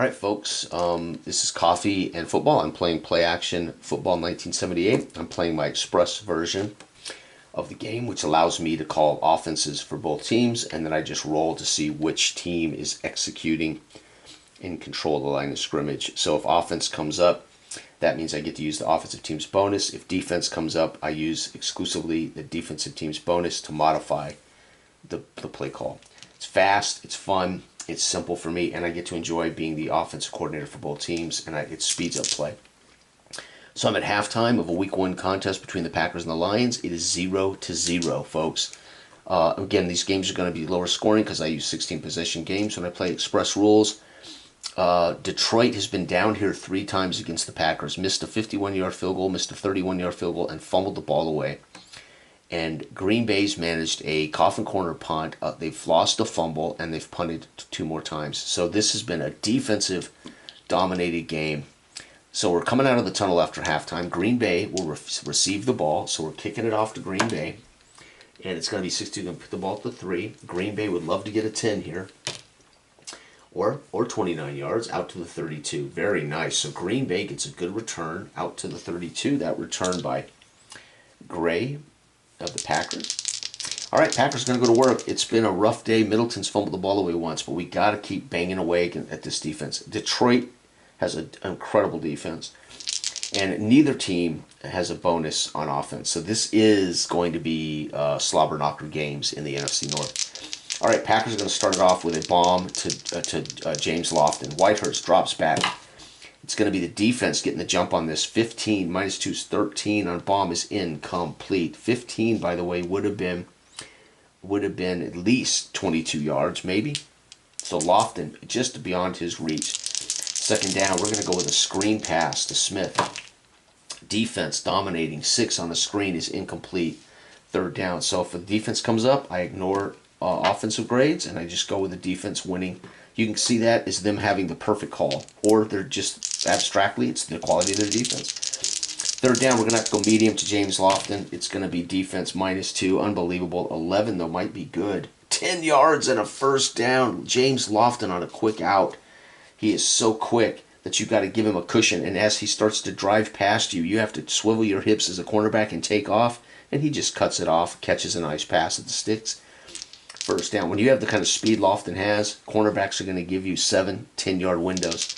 All right, folks. This is Coffee and Football. I'm playing Play Action Football 1978. I'm playing my Express version of the game, which allows me to call offenses for both teams, and then I just roll to see which team is executing in control of the line of scrimmage. So if offense comes up, that means I get to use the offensive team's bonus. If defense comes up, I use exclusively the defensive team's bonus to modify the play call. It's fast, it's fun, it's simple for me, and I get to enjoy being the offensive coordinator for both teams, and it speeds up play. So I'm at halftime of a Week 1 contest between the Packers and the Lions. It is 0-0, folks. Again, these games are going to be lower scoring because I use 16 possession games when I play Express rules. Detroit has been down here 3 times against the Packers. Missed a 51-yard field goal, missed a 31-yard field goal, and fumbled the ball away. And Green Bay's managed a coffin corner punt. They've lost a fumble, and they've punted 2 more times. So this has been a defensive-dominated game. So we're coming out of the tunnel after halftime. Green Bay will receive the ball, so we're kicking it off to Green Bay. And it's going to be 6-2. Going to put the ball at the 3. Green Bay would love to get a 10 here. Or 29 yards out to the 32. Very nice. So Green Bay gets a good return out to the 32. That return by Gray of the Packers. All right, Packers going to go to work. It's been a rough day. Middleton's fumbled the ball away once, but we got to keep banging away at this defense. Detroit has an incredible defense, and neither team has a bonus on offense. So this is going to be slobber knocker games in the NFC North. All right, Packers are going to start it off with a bomb to James Lofton. Whitehurst drops back. It's going to be the defense getting the jump on this. 15 minus 2 is 13 on bomb is incomplete. 15, by the way, would have been at least 22 yards, maybe. So Lofton just beyond his reach. Second down, we're going to go with a screen pass to Smith. Defense dominating. 6 on the screen is incomplete. Third down. So if the defense comes up, I ignore offensive grades, and I just go with the defense winning. You can see that is them having the perfect call, or they're just abstractly, it's the quality of their defense. Third down, we're going to have to go medium to James Lofton. It's going to be defense minus 2. Unbelievable. 11, though, might be good. 10 yards and a first down. James Lofton on a quick out. He is so quick that you got to give him a cushion, and as he starts to drive past you, you have to swivel your hips as a cornerback and take off, and he just cuts it off, catches a nice pass at the sticks. First down. When you have the kind of speed Lofton has, cornerbacks are going to give you 7, 10-yard windows,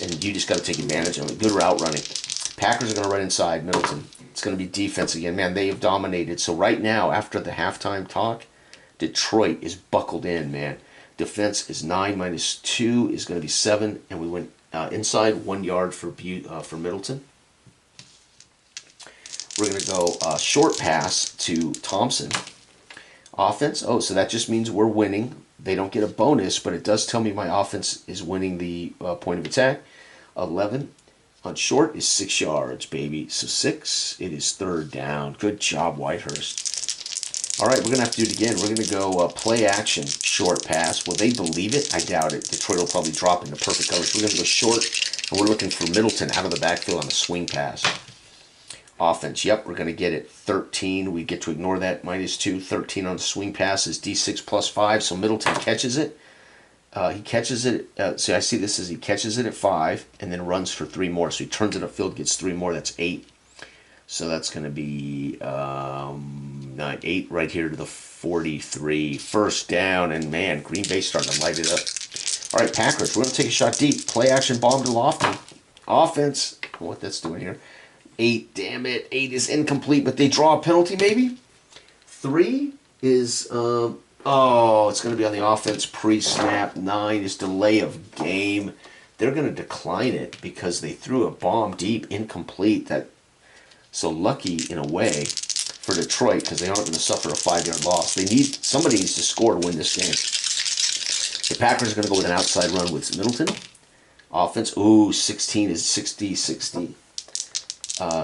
and you just got to take advantage of it. Good route running. Packers are going to run inside Middleton. It's going to be defense again. Man, they have dominated. So right now, after the halftime talk, Detroit is buckled in, man. Defense is 9 minus 2 is going to be 7, and we went inside 1 yard for Middleton. We're going to go short pass to Thompson. Offense, oh, so that just means we're winning. They don't get a bonus, but it does tell me my offense is winning the point of attack. 11 on short is 6 yards, baby. So 6, it is third down. Good job, Whitehurst. All right, we're going to have to do it again. We're going to go play action, short pass. Will they believe it? I doubt it. Detroit will probably drop into perfect coverage. We're going to go short, and we're looking for Middleton out of the backfield on a swing pass. Offense, yep, we're going to get it. 13, we get to ignore that. Minus 2, 13 on the swing pass is D6 plus 5, so Middleton catches it. He catches it, so I see this as he catches it at 5 and then runs for 3 more. So he turns it upfield, gets 3 more, that's 8. So that's going to be 8 right here to the 43. First down, and man, Green Bay starting to light it up. All right, Packers, we're going to take a shot deep. Play action bomb to Lofton. Offense, what that's doing here. 8, damn it. 8 is incomplete, but they draw a penalty maybe? 3 is, it's going to be on the offense pre-snap. 9 is delay of game. They're going to decline it because they threw a bomb deep, incomplete. So lucky in a way for Detroit because they aren't going to suffer a 5-yard loss. Somebody needs to score to win this game. The Packers are going to go with an outside run with Middleton. Offense, 16 is 60.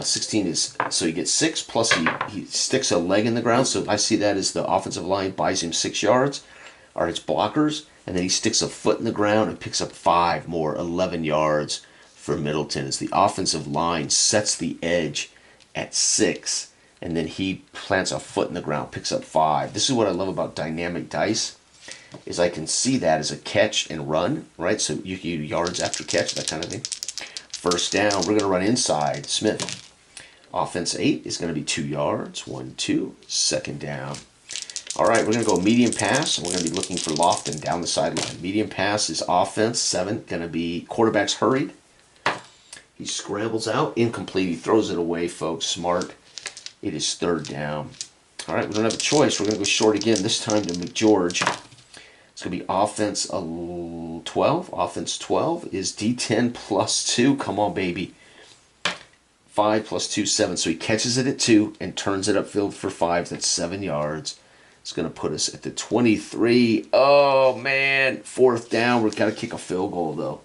16 is, so he gets 6, plus he sticks a leg in the ground, so I see that as the offensive line buys him 6 yards, or it's blockers, and then he sticks a foot in the ground and picks up 5 more, 11 yards for Middleton, as the offensive line sets the edge at 6, and then he plants a foot in the ground, picks up 5. This is what I love about dynamic dice. is I can see that as a catch and run, right? So you can use yards after catch, that kind of thing. First down, we're going to run inside. Smith. Offense 8 is going to be 2 yards. 1, 2. Second down. All right, we're going to go medium pass, and we're going to be looking for Lofton down the sideline. Medium pass is offense 7, going to be quarterback's hurried. He scrambles out, incomplete. He throws it away, folks. Smart. It is third down. All right, we don't have a choice. We're going to go short again, this time to McGeorge. It's going to be offense 12. Offense 12 is D10 plus 2. Come on, baby. 5 plus 2, 7. So he catches it at 2 and turns it upfield for 5. That's 7 yards. It's going to put us at the 23. Oh, man. Fourth down. We've got to kick a field goal, though.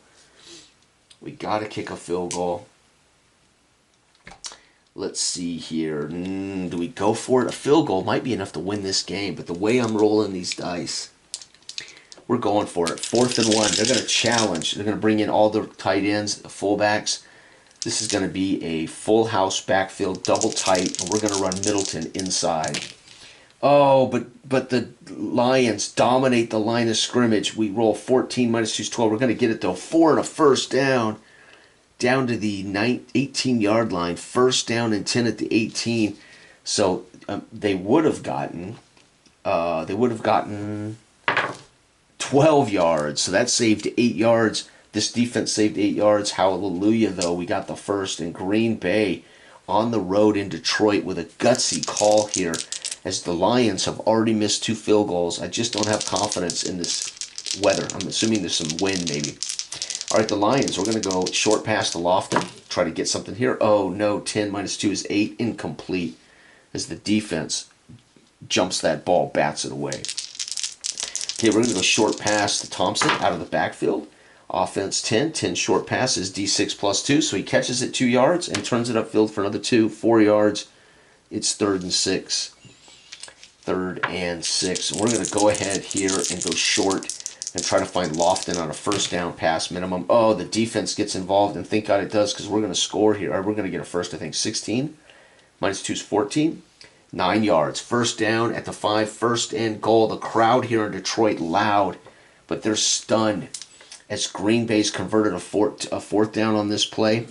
We got to kick a field goal. Let's see here. Do we go for it? A field goal might be enough to win this game, but the way I'm rolling these dice, we're going for it. 4th and 1. They're going to challenge. They're going to bring in all the tight ends, the fullbacks. This is going to be a full house backfield, double tight, and we're going to run Middleton inside. Oh, but the Lions dominate the line of scrimmage. We roll 14 minus 2 is 12. We're going to get it, though. 4 and a first down to the 18-yard line. First down and 10 at the 18. So they would have gotten 12 yards. So that saved 8 yards. This defense saved 8 yards. Hallelujah, though. We got the first in Green Bay on the road in Detroit with a gutsy call here, as the Lions have already missed 2 field goals. I just don't have confidence in this weather. I'm assuming there's some wind, maybe. All right, the Lions, we're going to go short pass to Lofton. Try to get something here. Oh, no. 10 minus 2 is 8. Incomplete, as the defense jumps that ball, bats it away. Okay, we're going to go short pass to Thompson out of the backfield. Offense 10 short passes, D6 plus 2. So he catches it 2 yards and turns it upfield for another 2, 4 yards. It's 3rd and 6. 3rd and 6. We're going to go ahead here and go short and try to find Lofton on a first down pass minimum. Oh, the defense gets involved, and thank God it does, because we're going to score here. We're going to get a first, I think. 16 minus 2 is 14. 9 yards. First down at the 5. First and goal. The crowd here in Detroit loud, but they're stunned as Green Bay's converted a fourth down on this play,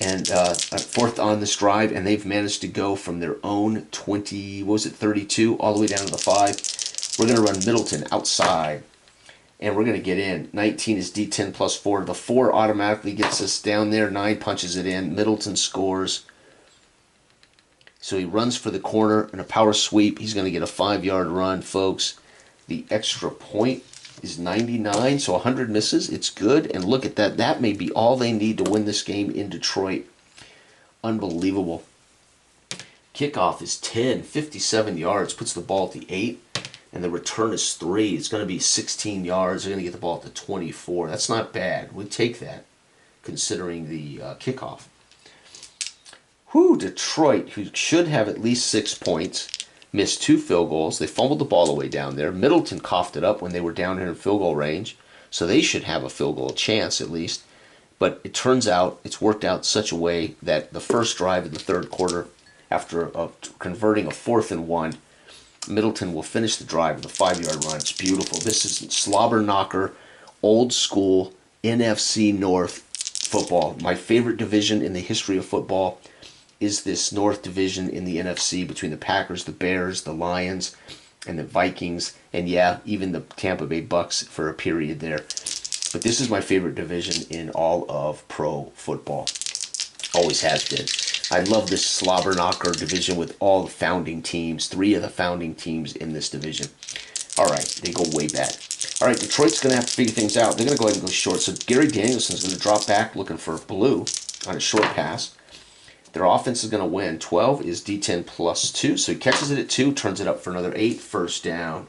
and a fourth on this drive, and they've managed to go from their own 32, all the way down to the 5. We're going to run Middleton outside, and we're going to get in. 19 is D10 plus 4. The 4 automatically gets us down there. 9 punches it in. Middleton scores. So he runs for the corner in a power sweep. He's going to get a 5-yard run, folks. The extra point is 99, so 100 misses. It's good, and look at that. That may be all they need to win this game in Detroit. Unbelievable. Kickoff is 10, 57 yards, puts the ball at the 8, and the return is 3. It's going to be 16 yards. They're going to get the ball at the 24. That's not bad. We'd take that, considering the kickoff. Detroit, who should have at least 6 points, missed 2 field goals. They fumbled the ball away down there. Middleton coughed it up when they were down here in field goal range, so they should have a field goal chance at least. But it turns out it's worked out such a way that the first drive in the 3rd quarter, after converting a 4th and 1, Middleton will finish the drive with a 5-yard run. It's beautiful. This is slobber knocker, old school NFC North football. My favorite division in the history of football is this North Division in the NFC between the Packers, the Bears, the Lions, and the Vikings, and yeah, even the Tampa Bay Bucks for a period there. But this is my favorite division in all of pro football. Always has been. I love this slobber knocker division with all the founding teams, 3 of the founding teams in this division. All right, they go way back. All right, Detroit's going to have to figure things out. They're going to go ahead and go short. So Gary Danielson's going to drop back looking for Blue on a short pass. Their offense is going to win. 12 is D10 plus 2. So he catches it at 2, turns it up for another 8, first down.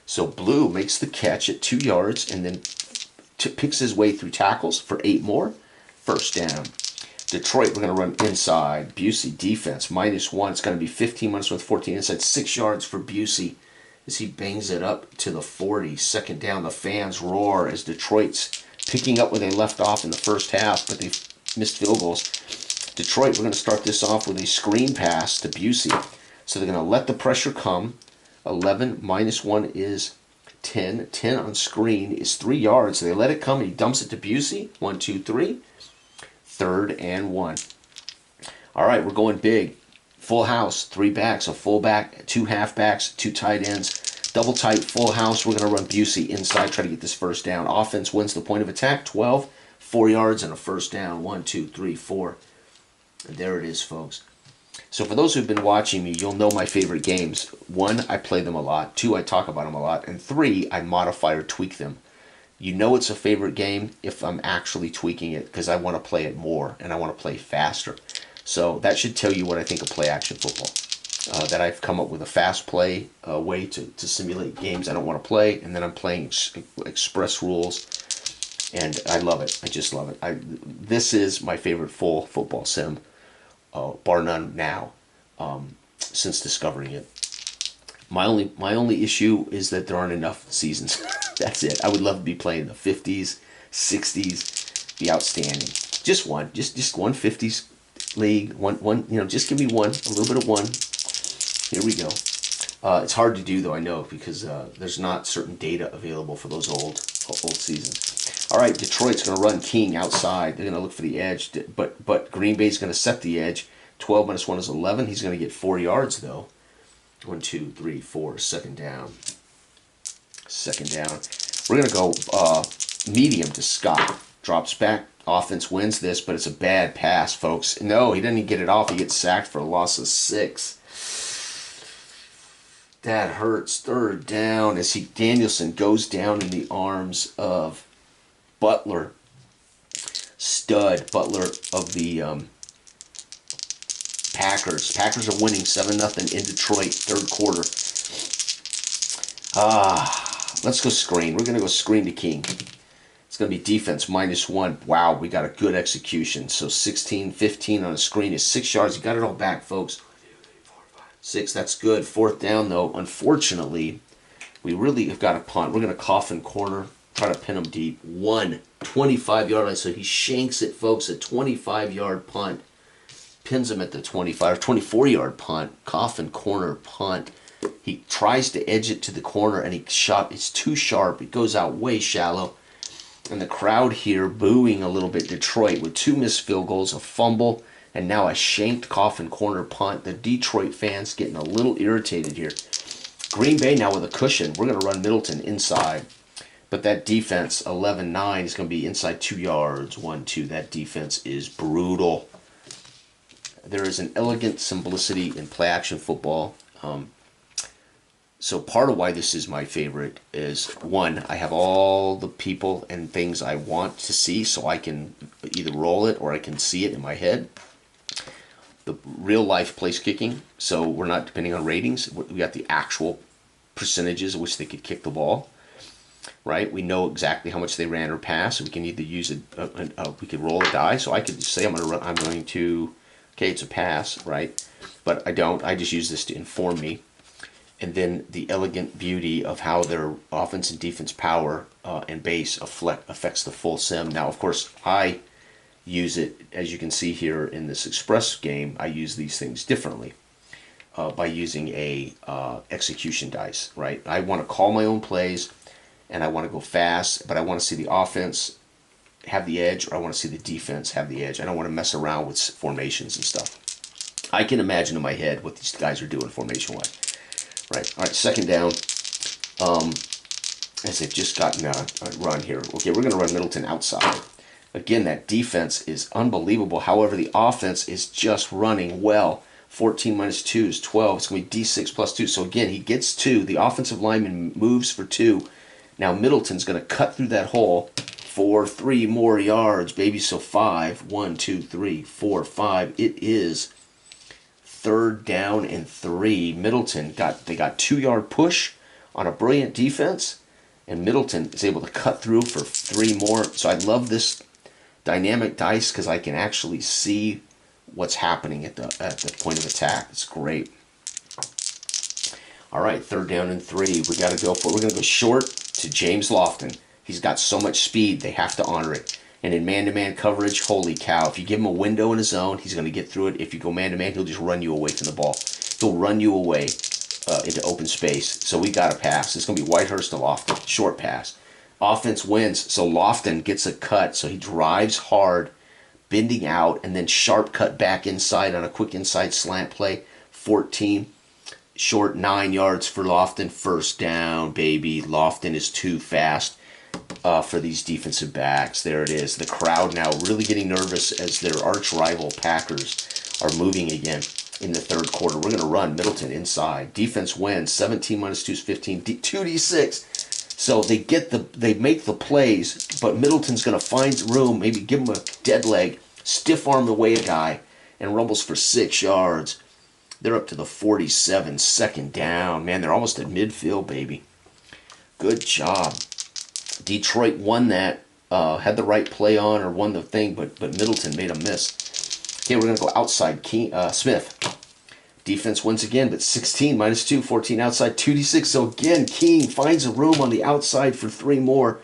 So Blue makes the catch at 2 yards and then picks his way through tackles for 8 more, first down. Detroit, we're going to run inside. Busey, defense, -1. It's going to be 15 minus 1, 14 inside. 6 yards for Busey as he bangs it up to the 40. Second down, the fans roar as Detroit's picking up where they left off in the first half, but they've missed field goals. Detroit, we're going to start this off with a screen pass to Busey. So they're going to let the pressure come. 11 minus 1 is 10. 10 on screen is 3 yards. So they let it come. He dumps it to Busey. 1, 2, 3. 3rd and 1. All right, we're going big. Full house, 3 backs, a full back, 2 halfbacks, 2 tight ends. Double tight, full house. We're going to run Busey inside, try to get this first down. Offense wins the point of attack. 12, 4 yards, and a first down. 1, 2, 3, 4. And there it is, folks. So for those who've been watching me, you'll know my favorite games. 1, I play them a lot. 2, I talk about them a lot. And 3, I modify or tweak them. You know it's a favorite game if I'm actually tweaking it because I want to play it more and I want to play faster. So that should tell you what I think of play action football. That I've come up with a fast play way to simulate games I don't want to play, and then I'm playing express rules, and I love it. I just love it. This is my favorite full football sim, bar none now, since discovering it. My only issue is that there aren't enough seasons. That's it. I would love to be playing the 50s, 60s, be outstanding. Just one 50s league, one, just give me one, a little bit of one. Here we go. It's hard to do though, I know, because there's not certain data available for those old seasons. All right, Detroit's going to run King outside. They're going to look for the edge, but Green Bay's going to set the edge. 12 minus 1 is 11. He's going to get 4 yards though. 1, 2, 3, 4. Second down. We're going to go medium to Scott. Drops back. Offense wins this, but it's a bad pass, folks. No, he doesn't even get it off. He gets sacked for a loss of 6. That hurts. 3rd down as Danielson goes down in the arms of Butler. Stud Butler of the Packers. Packers are winning 7-0 in Detroit, 3rd quarter. Let's go screen. We're going to go screen to King. It's going to be defense -1. Wow, we got a good execution. So 16, 15 on a screen is 6 yards. You got it all back, folks. 6, that's good. 4th down, though. Unfortunately, we really have got a punt. We're going to coffin corner, try to pin him deep. 25-yard line. So he shanks it, folks, a 25-yard punt. Pins him at the 25 or 24-yard punt. Coffin corner punt. He tries to edge it to the corner, and it's too sharp. It goes out way shallow. And the crowd here booing a little bit Detroit with 2 missed field goals, a fumble, and now a shanked coffin corner punt. The Detroit fans getting a little irritated here. Green Bay now with a cushion. We're going to run Middleton inside. But that defense, 11-9, is going to be inside 2 yards. 1, 2. That defense is brutal. There is an elegant simplicity in play-action football. So part of why this is my favorite is, 1, I have all the people and things I want to see, so I can either roll it or I can see it in my head. The real-life place kicking, so we're not depending on ratings. We got the actual percentages at which they could kick the ball, right? We know exactly how much they ran or passed. So we can either use we could roll a die. So I could say okay, it's a pass, right? But I don't. I just use this to inform me. And then the elegant beauty of how their offense and defense power and base affects the full sim. Now, of course, I use it, as you can see here in this Express game, I use these things differently by using a execution dice, right? I want to call my own plays, and I want to go fast, but I want to see the offense have the edge, or I want to see the defense have the edge. I don't want to mess around with formations and stuff. I can imagine in my head what these guys are doing formation-wise. Right. All right, second down. As they've just gotten a run here. Okay, we're going to run Middleton outside. Again, that defense is unbelievable. However, the offense is just running well. 14 minus 2 is 12. It's going to be D6 plus 2. So again, he gets 2. The offensive lineman moves for 2. Now Middleton's going to cut through that hole for 3 more yards, baby. So 5. 1, 2, 3, 4, 5. It is 3rd down and 3. Middleton got 2-yard push on a brilliant defense, and Middleton is able to cut through for 3 more. So I love this dynamic dice because I can actually see what's happening at the point of attack. It's great. All right, 3rd down and 3. We got to go for it. We're going to go short to James Lofton. He's got so much speed, they have to honor it. And in man-to-man coverage, holy cow. If you give him a window in a zone, he's going to get through it. If you go man-to-man, he'll just run you away from the ball. He'll run you away. into open space. So we got a pass. It's going to be Whitehurst to Lofton. Short pass. Offense wins. So Lofton gets a cut. So he drives hard, bending out, and then sharp cut back inside on a quick inside slant play. 14. Short 9 yards for Lofton. First down, baby. Lofton is too fast for these defensive backs. There it is. The crowd now really getting nervous as their arch rival Packers are moving again in the third quarter. We're going to run Middleton inside. Defense wins. 17 minus 2 is 15. 2D6. So they make the plays, but Middleton's going to find room, maybe give him a dead leg, stiff arm away a guy, and rumbles for 6 yards. They're up to the 47, second down. Man, they're almost at midfield, baby. Good job. Detroit won that, had the right play on or won the thing, but Middleton made a miss. Okay, we're going to go outside. Smith. Defense wins again, but 16 minus 2, 14 outside, 2D6. So again, King finds a room on the outside for 3 more.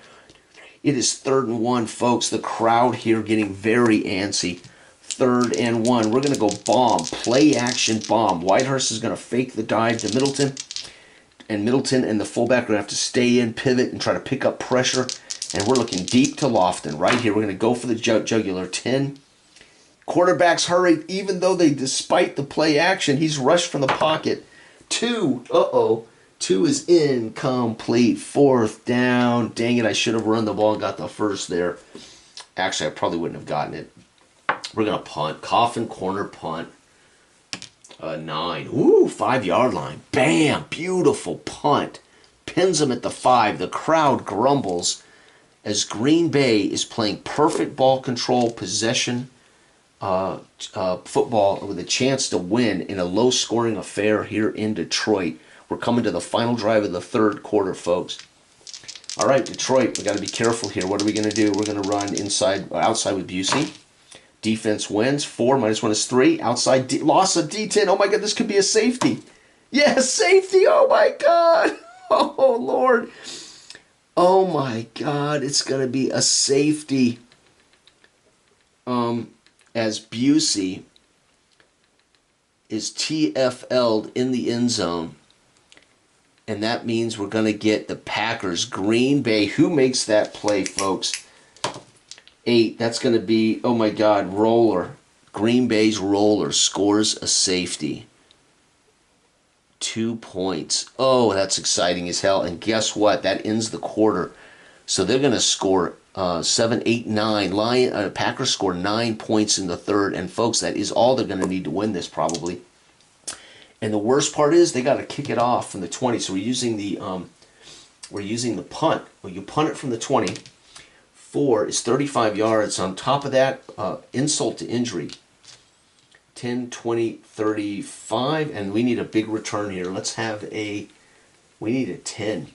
It is 3rd and 1, folks. The crowd here getting very antsy. 3rd and 1. We're going to go bomb. Play action bomb. Whitehurst is going to fake the dive to Middleton. And Middleton and the fullback are going to have to stay in, pivot, and try to pick up pressure. And we're looking deep to Lofton. Right here, we're going to go for the jugular. 10. Quarterbacks hurry, even though despite the play action, he's rushed from the pocket. 2. 2 is incomplete. 4th down. Dang it, I should have run the ball and got the first there. Actually, I probably wouldn't have gotten it. We're going to punt. Coffin corner punt. 9. Ooh, 5-yard line. Bam! Beautiful punt. Pins him at the 5. The crowd grumbles as Green Bay is playing perfect ball control possession football with a chance to win in a low-scoring affair here in Detroit. We're coming to the final drive of the 3rd quarter, folks. All right, Detroit, we got to be careful here. What are we going to do? We're going to run outside with Busey. Defense wins. 4 minus 1 is 3. Outside, loss of D10. Oh my God, this could be a safety. Yes, safety. Oh my God. Oh Lord. Oh my God, it's going to be a safety. As Busey is TFL'd in the end zone. And that means we're going to get the Packers. Green Bay. Who makes that play, folks? 8. That's going to be, oh my God, Roller. Green Bay's Roller scores a safety. 2 points. Oh, that's exciting as hell. And guess what? That ends the quarter. So they're going to score 7, 8, 9. Packers score 9 points in the 3rd. And folks, that is all they're going to need to win this probably. And the worst part is they got to kick it off from the 20. So we're using the punt. Well, you punt it from the 20. 4 is 35 yards. On top of that, insult to injury. 10, 20, 35. And we need a big return here. We need a 10.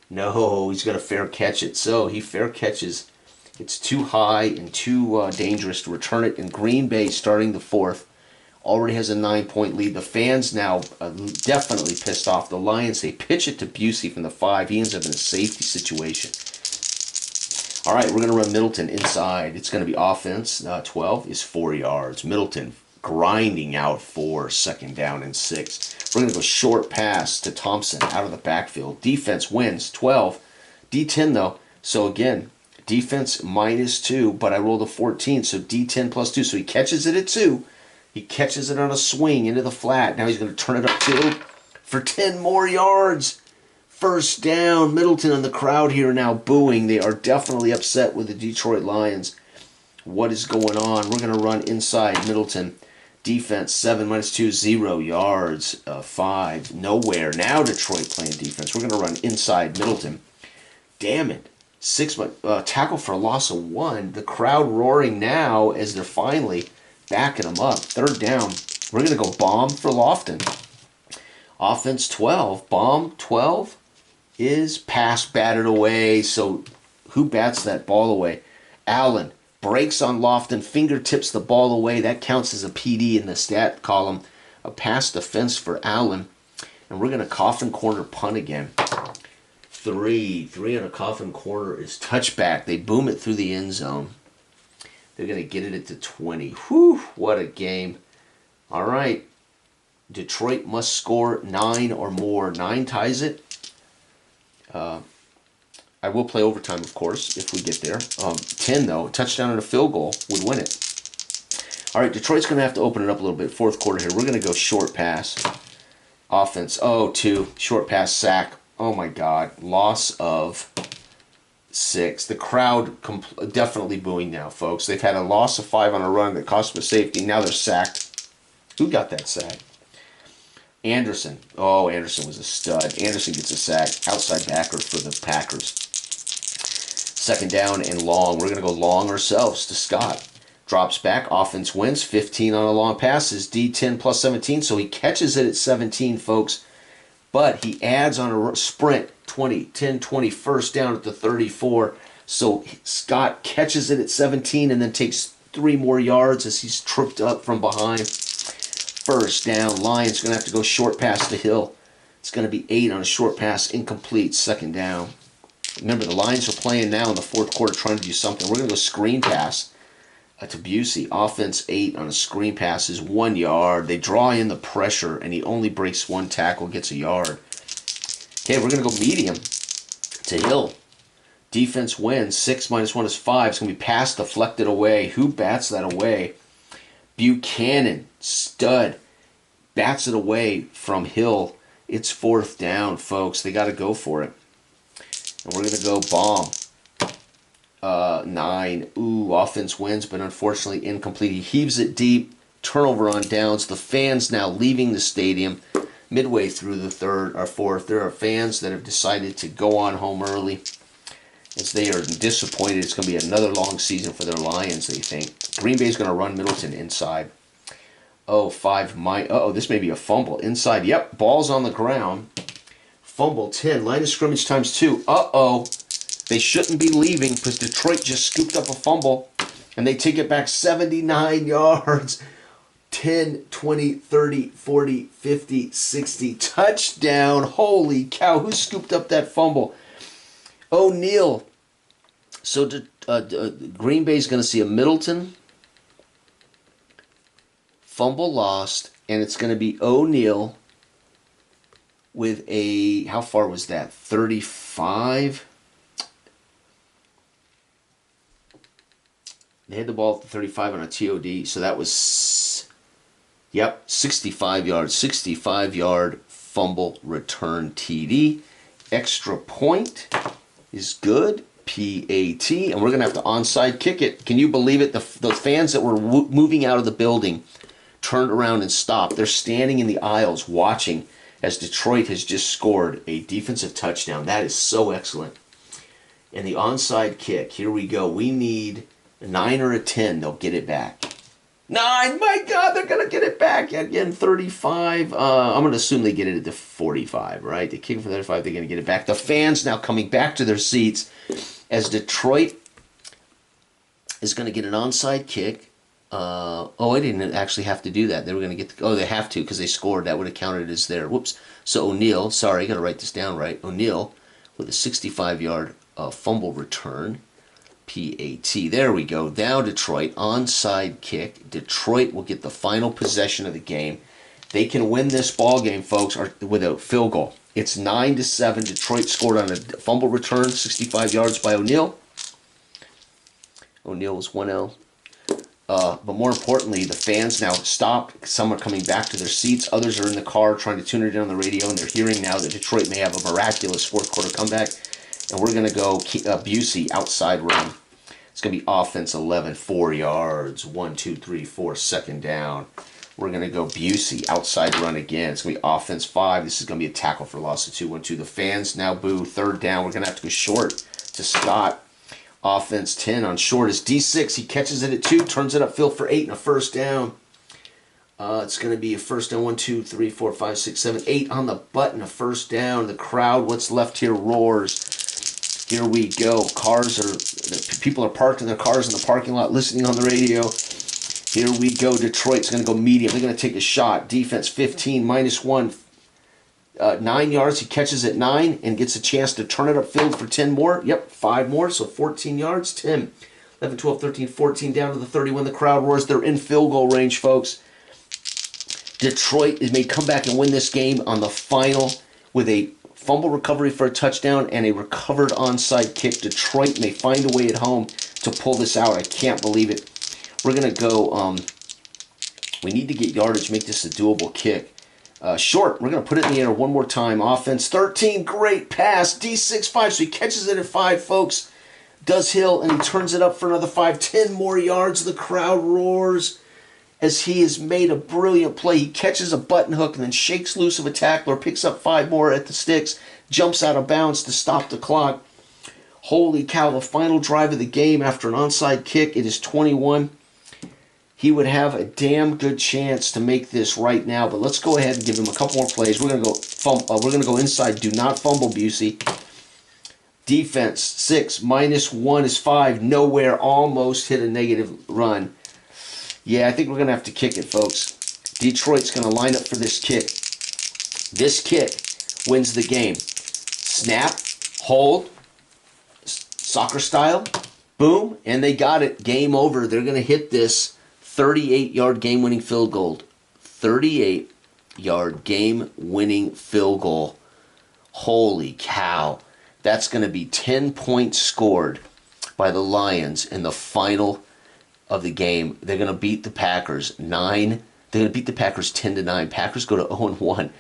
No, he's going to fair catch it. So he fair catches. It's too high and too dangerous to return it. And Green Bay, starting the 4th, already has a 9-point lead. The fans now definitely pissed off. The Lions, they pitch it to Busey from the 5. He ends up in a safety situation. All right, we're going to run Middleton inside. It's going to be offense. 12 is 4 yards. Middleton grinding out for 2nd down and 6. We're going to go short pass to Thompson out of the backfield. Defense wins. 12. D10, though. So, again, defense minus 2, but I rolled a 14, so D10 plus 2. So he catches it at 2. He catches it on a swing into the flat. Now he's going to turn it upfield for 10 more yards. 1st down. Middleton and the crowd here now booing. They are definitely upset with the Detroit Lions. What is going on? We're going to run inside Middleton. Defense, 7 minus 2, 0 yards. 5, nowhere. Now Detroit playing defense. We're going to run inside Middleton. Damn it. 6, tackle for a loss of 1. The crowd roaring now as they're finally backing them up. 3rd down. We're going to go bomb for Lofton. Offense 12. Bomb 12 is pass batted away. So who bats that ball away? Allen breaks on Lofton, fingertips the ball away. That counts as a PD in the stat column. A pass defense for Allen. And we're going to coffin corner punt again. 3 on a coffin corner is touchback. They boom it through the end zone. They're going to get it at the 20. Whew, what a game. All right. Detroit must score 9 or more. 9 ties it. I will play overtime, of course, if we get there. 10, though, a touchdown and a field goal would win it. All right, Detroit's going to have to open it up a little bit. Fourth quarter here. We're going to go short pass. Offense. Oh, 2. Short pass, sack. Oh, my God. Loss of 6. The crowd definitely booing now, folks. They've had a loss of 5 on a run that cost them a safety. Now they're sacked. Who got that sack? Anderson. Oh, Anderson was a stud. Anderson gets a sack. Outside backer for the Packers. Second down and long. We're going to go long ourselves to Scott. Drops back. Offense wins. 15 on a long pass is D10 plus 17. So he catches it at 17, folks. But he adds on a sprint 20, 10, 20, first down at the 34. So Scott catches it at 17 and then takes 3 more yards as he's tripped up from behind. First down. Lions going to have to go short pass to Hill. It's going to be 8 on a short pass. Incomplete. Second down. Remember, the Lions are playing now in the fourth quarter trying to do something. We're going to go screen pass to Busey. Offense 8 on a screen pass is 1 yard. They draw in the pressure, and he only breaks 1 tackle, gets a yard. Okay, we're going to go medium to Hill. Defense wins. 6 minus 1 is 5. It's going to be pass deflected away. Who bats that away? Buchanan, stud, bats it away from Hill. It's fourth down, folks. They got to go for it. And we're going to go bomb. 9. Ooh, offense wins, but unfortunately incomplete. He heaves it deep. Turnover on downs. The fans now leaving the stadium midway through the third or fourth. There are fans that have decided to go on home early as they are disappointed. It's going to be another long season for their Lions, they think. Green Bay's going to run Middleton inside. Oh, 5. This may be a fumble. Inside. Yep, ball's on the ground. Fumble 10. Line of scrimmage times 2. They shouldn't be leaving because Detroit just scooped up a fumble and they take it back 79 yards. 10, 20, 30, 40, 50, 60. Touchdown. Holy cow. Who scooped up that fumble? O'Neal. So Green Bay's going to see a Middleton fumble lost, and it's going to be O'Neal with a, how far was that? 35? They had the ball at the 35 on a TOD, so that was, 65 yards. 65-yard fumble return TD. Extra point is good. PAT. And we're going to have to onside kick it. Can you believe it? The fans that were moving out of the building turned around and stopped. They're standing in the aisles watching as Detroit has just scored a defensive touchdown. That is so excellent. And the onside kick. Here we go. We need a 9 or a 10. They'll get it back. 9! My God, they're going to get it back. Again, 35. I'm going to assume they get it at the 45, right? They kick it for 35. They're going to get it back. The fans now coming back to their seats as Detroit is going to get an onside kick. I didn't actually have to do that. They were going to get they have to because they scored. That would have counted as their, whoops. So O'Neal, sorry, I got to write this down right. O'Neal with a 65-yard fumble return. PAT. There we go. Now Detroit, onside kick. Detroit will get the final possession of the game. They can win this ball game, folks, with a field goal. It's 9-7. Detroit scored on a fumble return, 65 yards by O'Neal. O'Neal was 1L. But more importantly, the fans now stopped. Some are coming back to their seats. Others are in the car trying to tune it in on the radio, and they're hearing now that Detroit may have a miraculous fourth quarter comeback. And we're going to go Busey outside run. It's going to be offense 11, 4 yards. 1, 2, 3, 4, second down. We're going to go Busey outside run again. It's going to be offense 5. This is going to be a tackle for loss of 2, 1, 2. The fans now boo. Third down. We're going to have to go short to Scott. Offense 10 on short is D6. He catches it at 2, turns it upfield for 8 and a first down. It's going to be a first down. 1, 2, 3, 4, 5, 6, 7, 8 on the button. A first down. The crowd, what's left here, roars. Here we go. People are parked in their cars in the parking lot listening on the radio. Here we go. Detroit's going to go medium. They're going to take a shot. Defense 15, -1. 9 yards. He catches at 9 and gets a chance to turn it upfield for 10 more. Yep, 5 more, so 14 yards. 10, 11, 12, 13, 14, down to the 30 when the crowd roars. They're in field goal range, folks. Detroit may come back and win this game on the final with a fumble recovery for a touchdown and a recovered onside kick. Detroit may find a way at home to pull this out. I can't believe it. We're going to go, we need to get yardage, make this a doable kick. Short, we're going to put it in the air one more time. Offense, 13, great pass, D6-5, so he catches it at 5, folks. Does Hill, and he turns it up for another 5, 10 more yards. The crowd roars as he has made a brilliant play. He catches a button hook and then shakes loose of a tackler, picks up 5 more at the sticks, jumps out of bounds to stop the clock. Holy cow, the final drive of the game after an onside kick, it is 21. He would have a damn good chance to make this right now, but let's go ahead and give him a couple more plays. We're going to go inside. Do not fumble, Busey. Defense, 6, -1 is 5. Nowhere, almost hit a negative run. Yeah, I think we're going to have to kick it, folks. Detroit's going to line up for this kick. This kick wins the game. Snap, hold, soccer style, boom, and they got it. Game over. They're going to hit this 38-yard game-winning field goal. 38-yard game-winning field goal. Holy cow. That's going to be 10 points scored by the Lions in the final of the game. They're going to beat the Packers 9. They're going to beat the Packers 10-9. Packers go to 0-1.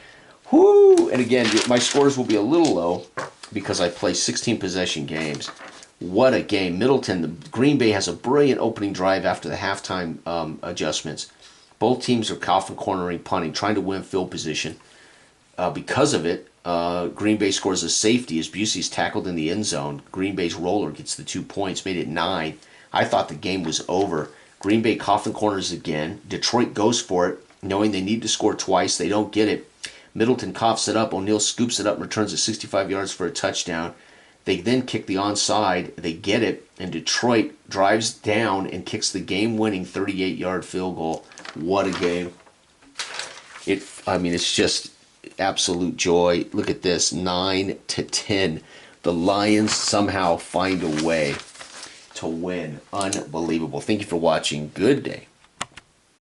Whoo! And again, my scores will be a little low because I play 16 possession games. What a game. Middleton, Green Bay has a brilliant opening drive after the halftime adjustments. Both teams are coffin cornering, punting, trying to win field position. Because of it, Green Bay scores a safety as Busey's tackled in the end zone. Green Bay's roller gets the 2 points, made it 9. I thought the game was over. Green Bay coffin corners again. Detroit goes for it, knowing they need to score twice. They don't get it. Middleton coughs it up. O'Neal scoops it up and returns it 65 yards for a touchdown. They then kick the onside. They get it, and Detroit drives down and kicks the game-winning 38-yard field goal. What a game. It's just absolute joy. Look at this, 9-10. The Lions somehow find a way to win. Unbelievable. Thank you for watching. Good day.